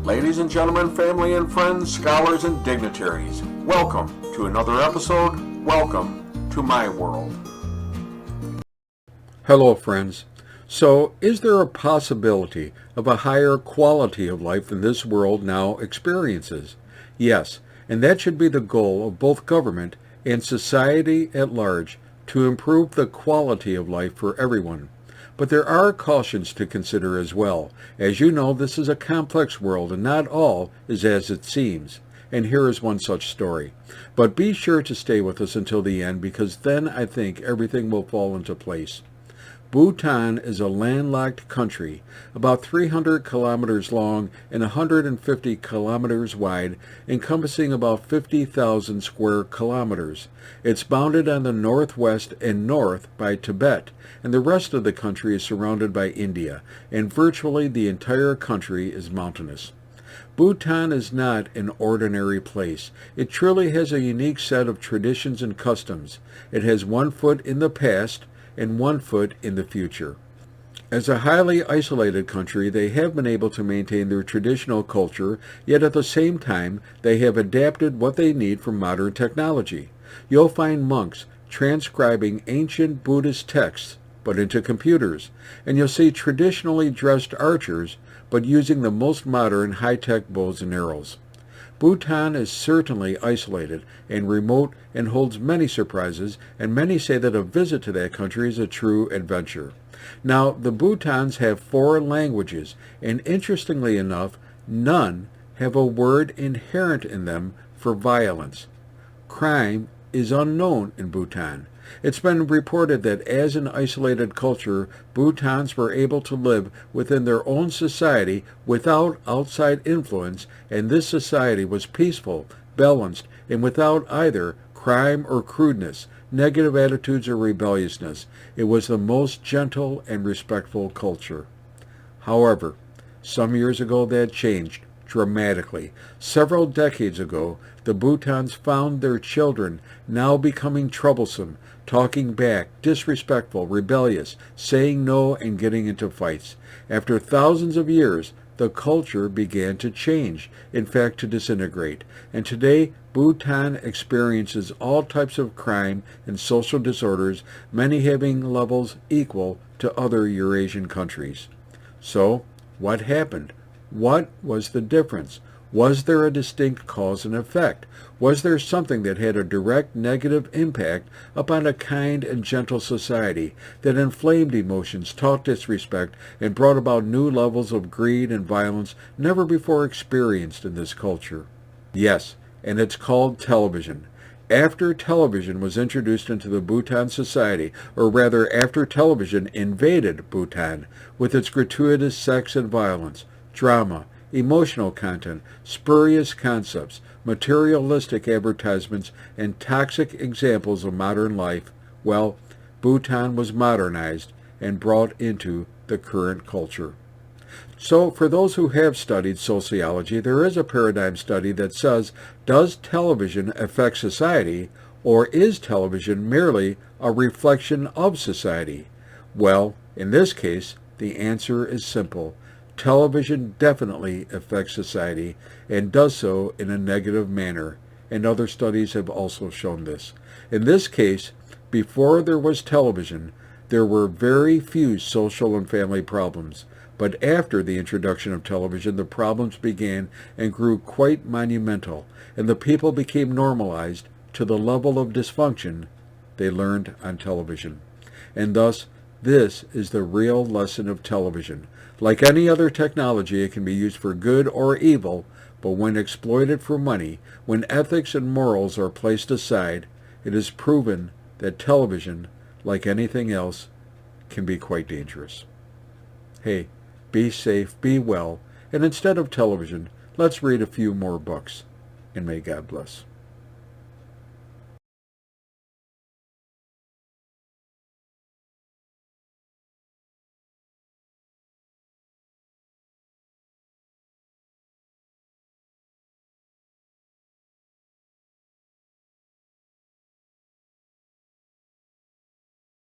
Ladies and gentlemen, family and friends, scholars and dignitaries, welcome to another episode. Welcome to my world. Hello, friends. So, is there a possibility of a higher quality of life than this world now experiences? Yes, and that should be the goal of both government and society at large, to improve the quality of life for everyone. But there are cautions to consider as well. As you know, this is a complex world and not all is as it seems. And here is one such story. But be sure to stay with us until the end, because then I think everything will fall into place. Bhutan is a landlocked country, about 300 kilometers long and 150 kilometers wide, encompassing about 50,000 square kilometers. It's bounded on the northwest and north by Tibet, and the rest of the country is surrounded by India, and virtually the entire country is mountainous. Bhutan is not an ordinary place. It truly has a unique set of traditions and customs. It has one foot in the past and one foot in the future. As a highly isolated country, they have been able to maintain their traditional culture, yet at the same time, they have adapted what they need from modern technology. You'll find monks transcribing ancient Buddhist texts, but into computers, and you'll see traditionally dressed archers, but using the most modern high-tech bows and arrows. Bhutan is certainly isolated and remote and holds many surprises, and many say that a visit to that country is a true adventure. Now, the Bhutans have 4 languages, and interestingly enough, none have a word inherent in them for violence. Crime is unknown in Bhutan. It's been reported that as an isolated culture, Bhutans were able to live within their own society without outside influence, and this society was peaceful, balanced, and without either crime or crudeness, negative attitudes or rebelliousness. It was the most gentle and respectful culture. However, some years ago that changed dramatically. Several decades ago, the Bhutans found their children now becoming troublesome, talking back, disrespectful, rebellious, saying no, and getting into fights. After thousands of years, the culture began to change, in fact to disintegrate. And today, Bhutan experiences all types of crime and social disorders, many having levels equal to other Eurasian countries. So, what happened? What was the difference? Was there a distinct cause and effect? Was there something that had a direct negative impact upon a kind and gentle society, that inflamed emotions, taught disrespect, and brought about new levels of greed and violence never before experienced in this culture? Yes, and it's called television. After television was introduced into the Bhutan society, or rather after television invaded Bhutan with its gratuitous sex and violence, drama, emotional content, spurious concepts, materialistic advertisements, and toxic examples of modern life, well, Bhutan was modernized and brought into the current culture. So, for those who have studied sociology, there is a paradigm study that says, does television affect society, or is television merely a reflection of society? Well, in this case, the answer is simple. Television definitely affects society, and does so in a negative manner, and other studies have also shown this. In this case, before there was television, there were very few social and family problems, but after the introduction of television, the problems began and grew quite monumental, and the people became normalized to the level of dysfunction they learned on television. And thus, this is the real lesson of television. Like any other technology, it can be used for good or evil, but when exploited for money, when ethics and morals are placed aside, it is proven that television, like anything else, can be quite dangerous. Hey, be safe, be well, and instead of television, let's read a few more books, and may God bless.